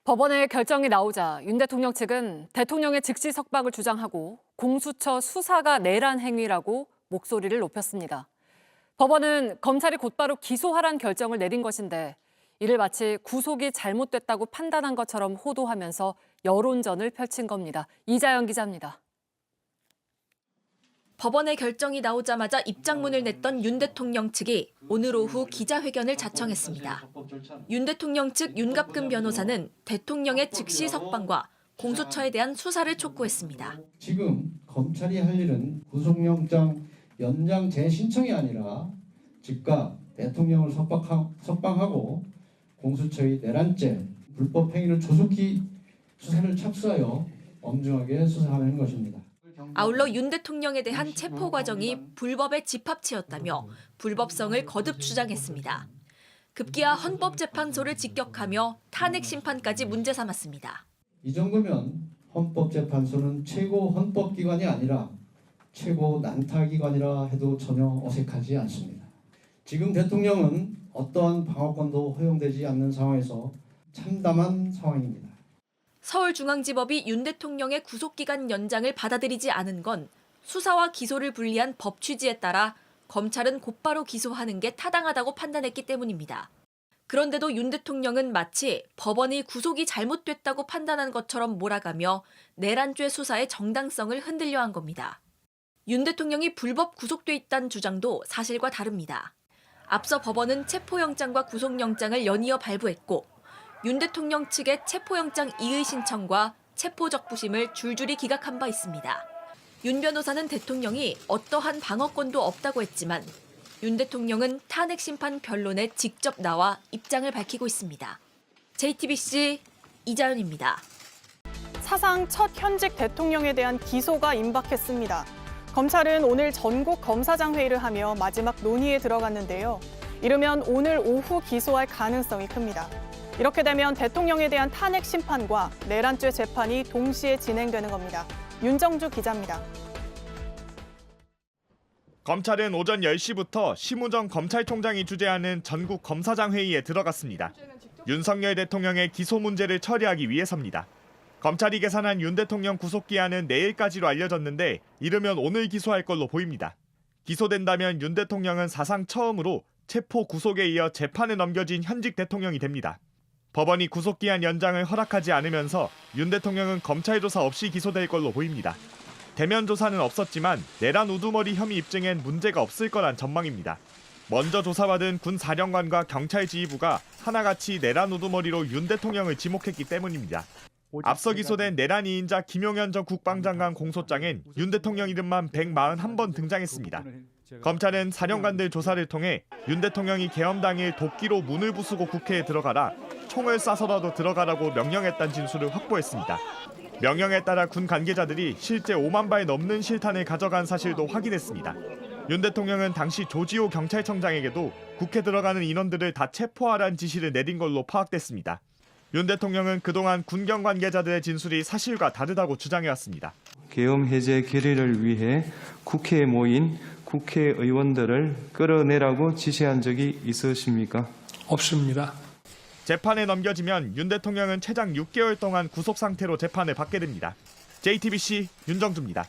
법원의 결정이 나오자 윤 대통령 측은 대통령의 즉시 석방을 주장하고 공수처 수사가 내란 행위라고 목소리를 높였습니다. 법원은 검찰이 곧바로 기소하란 결정을 내린 것인데 이를 마치 구속이 잘못됐다고 판단한 것처럼 호도하면서 여론전을 펼친 겁니다. 이자연 기자입니다. 법원의 결정이 나오자마자 입장문을 냈던 윤 대통령 측이 오늘 오후 기자회견을 자청했습니다. 윤 대통령 측 윤갑근 변호사는 대통령의 즉시 석방과 공수처에 대한 수사를 촉구했습니다. 지금 검찰이 할 일은 구속영장 연장 재신청이 아니라 즉각 대통령을 석방하고 공수처의 내란죄, 불법 행위를 조속히 수사를 착수하여 엄중하게 수사하는 것입니다. 아울러 윤 대통령에 대한 체포 과정이 불법의 집합체였다며 불법성을 거듭 주장했습니다. 급기야 헌법재판소를 직격하며 탄핵 심판까지 문제 삼았습니다. 이 정도면 헌법재판소는 최고 헌법기관이 아니라 최고 난타기관이라 해도 전혀 어색하지 않습니다. 지금 대통령은 어떠한 방어권도 허용되지 않는 상황에서 참담한 상황입니다. 서울중앙지법이 윤 대통령의 구속기간 연장을 받아들이지 않은 건 수사와 기소를 분리한 법 취지에 따라 검찰은 곧바로 기소하는 게 타당하다고 판단했기 때문입니다. 그런데도 윤 대통령은 마치 법원이 구속이 잘못됐다고 판단한 것처럼 몰아가며 내란죄 수사의 정당성을 흔들려 한 겁니다. 윤 대통령이 불법 구속돼 있다는 주장도 사실과 다릅니다. 앞서 법원은 체포영장과 구속영장을 연이어 발부했고 윤 대통령 측의 체포영장 이의 신청과 체포적부심을 줄줄이 기각한 바 있습니다. 윤 변호사는 대통령이 어떠한 방어권도 없다고 했지만 윤 대통령은 탄핵 심판 변론에 직접 나와 입장을 밝히고 있습니다. JTBC 이자연입니다. 사상 첫 현직 대통령에 대한 기소가 임박했습니다. 검찰은 오늘 전국 검사장 회의를 하며 마지막 논의에 들어갔는데요. 이르면 오늘 오후 기소할 가능성이 큽니다. 이렇게 되면 대통령에 대한 탄핵 심판과 내란죄 재판이 동시에 진행되는 겁니다. 윤정주 기자입니다. 검찰은 오전 10시부터 심우정 검찰총장이 주재하는 전국 검사장 회의에 들어갔습니다. 윤석열 대통령의 기소 문제를 처리하기 위해서입니다. 검찰이 계산한 윤 대통령 구속기한은 내일까지로 알려졌는데 이르면 오늘 기소할 걸로 보입니다. 기소된다면 윤 대통령은 사상 처음으로 체포 구속에 이어 재판에 넘겨진 현직 대통령이 됩니다. 법원이 구속기한 연장을 허락하지 않으면서 윤 대통령은 검찰 조사 없이 기소될 걸로 보입니다. 대면 조사는 없었지만 내란 우두머리 혐의 입증엔 문제가 없을 거란 전망입니다. 먼저 조사받은 군 사령관과 경찰 지휘부가 하나같이 내란 우두머리로 윤 대통령을 지목했기 때문입니다. 앞서 기소된 내란 2인자 김용현 전 국방장관 공소장엔 윤 대통령 이름만 141번 등장했습니다. 검찰은 사령관들 조사를 통해 윤 대통령이 계엄 당일 도끼로 문을 부수고 국회에 들어가라, 총을 쏴서라도 들어가라고 명령했다는 진술을 확보했습니다. 명령에 따라 군 관계자들이 실제 5만 발 넘는 실탄을 가져간 사실도 확인했습니다. 윤 대통령은 당시 조지호 경찰청장에게도 국회 들어가는 인원들을 다 체포하라는 지시를 내린 걸로 파악됐습니다. 윤 대통령은 그동안 군경 관계자들의 진술이 사실과 다르다고 주장해왔습니다. 계엄 해제 결의를 위해 국회에 모인 국회의원들을 끌어내라고 지시한 적이 있으십니까? 없습니다. 재판에 넘겨지면 윤 대통령은 최장 6개월 동안 구속 상태로 재판을 받게 됩니다. JTBC 윤정주입니다.